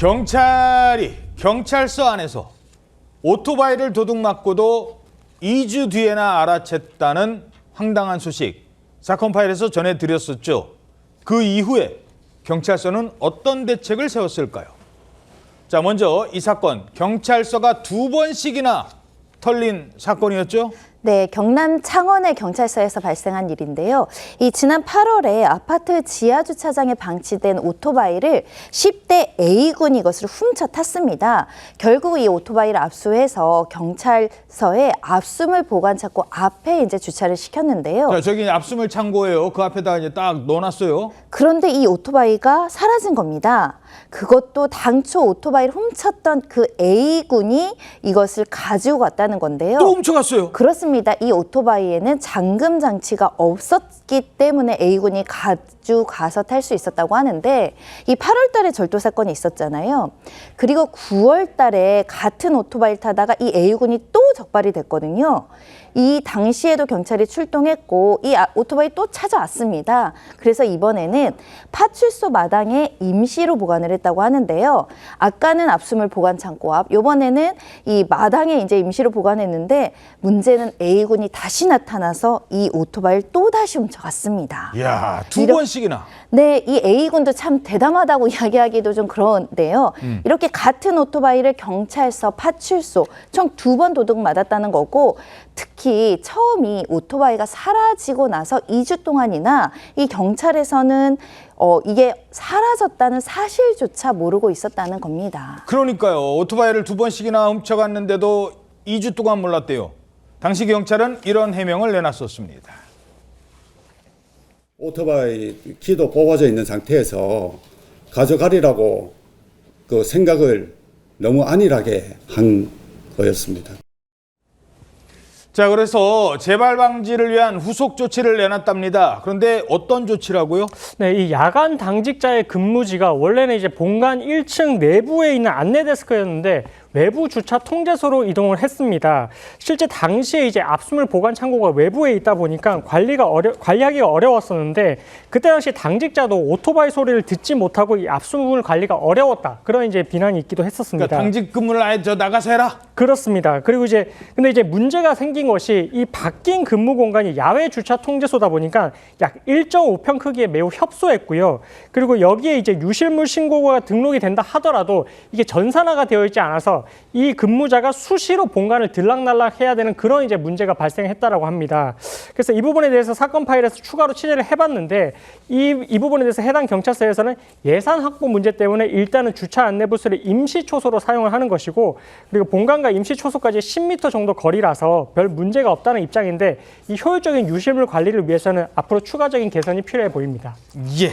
경찰이 경찰서 안에서 오토바이를 도둑맞고도 2주 뒤에나 알아챘다는 황당한 소식 사건 파일에서 전해드렸었죠. 그 이후에 경찰서는 어떤 대책을 세웠을까요? 자, 먼저 이 사건 경찰서가 2번씩이나 털린 사건이었죠. 네, 경남 창원의 경찰서에서 발생한 일인데요. 이 지난 8월에 아파트 지하 주차장에 방치된 오토바이를 10대 A군이 이것을 훔쳐 탔습니다. 결국 이 오토바이를 압수해서 경찰서에 압수물 보관 창고 앞에 이제 주차를 시켰는데요. 자, 저기 압수물 창고예요. 그 앞에다가 이제 딱 넣어놨어요. 그런데 이 오토바이가 사라진 겁니다. 그것도 당초 오토바이를 훔쳤던 그 A군이 이것을 가지고 갔다는 건데요. 또 훔쳐갔어요. 그렇습니다. 이 오토바이에는 잠금 장치가 없었기 때문에 A군이 가져가서 탈 수 있었다고 하는데 이 8월 달에 절도 사건이 있었잖아요. 그리고 9월 달에 같은 오토바이를 타다가 이 A군이 또 적발이 됐거든요. 이 당시에도 경찰이 출동했고 이 오토바이 또 찾아왔습니다. 그래서 이번에는 파출소 마당에 임시로 보관을 했다고 하는데요. 아까는 압수물 보관 창고 앞, 이번에는 이 마당에 이제 임시로 보관했는데 문제는 A군이 다시 나타나서 이 오토바이를 또 다시 훔쳐갔습니다. 이야, 2번씩이나. 네, 이 A군도 참 대담하다고 이야기하기도 좀 그런데요. 이렇게 같은 오토바이를 경찰서, 파출소 총 2번 도둑 맞았다는 거고, 특히 처음이 오토바이가 사라지고 나서 2주 동안이나 이 경찰에서는 이게 사라졌다는 사실조차 모르고 있었다는 겁니다. 그러니까요. 오토바이를 2번씩이나 훔쳐갔는데도 2주 동안 몰랐대요. 당시 경찰은 이런 해명을 내놨었습니다. 오토바이 키도 뽑아져 있는 상태에서 가져가리라고 그 생각을 너무 안일하게 한 거였습니다. 자, 그래서 재발 방지를 위한 후속 조치를 내놨답니다. 그런데 어떤 조치라고요? 네, 이 야간 당직자의 근무지가 원래는 이제 본관 1층 내부에 있는 안내 데스크였는데 외부 주차 통제소로 이동을 했습니다. 실제 당시에 이제 압수물 보관 창고가 외부에 있다 보니까 관리하기가 어려웠었는데 그때 당시 당직자도 오토바이 소리를 듣지 못하고 이 압수물 관리가 어려웠다. 그런 이제 비난이 있기도 했었습니다. 그러니까 당직 근무를 아예 나가서 해라? 그렇습니다. 그리고 근데 이제 문제가 생긴 것이 이 바뀐 근무 공간이 야외 주차 통제소다 보니까 약 1.5평 크기에 매우 협소했고요. 그리고 여기에 이제 유실물 신고가 등록이 된다 하더라도 이게 전산화가 되어 있지 않아서 이 근무자가 수시로 본관을 들락날락 해야 되는 그런 이제 문제가 발생했다라고 합니다. 그래서 이 부분에 대해서 사건 파일에서 추가로 취재를 해봤는데 이 부분에 대해서 해당 경찰서에서는 예산 확보 문제 때문에 일단은 주차 안내 부스를 임시 초소로 사용을 하는 것이고 그리고 본관과 임시 초소까지 10m 정도 거리라서 별 문제가 없다는 입장인데 이 효율적인 유실물 관리를 위해서는 앞으로 추가적인 개선이 필요해 보입니다. 예.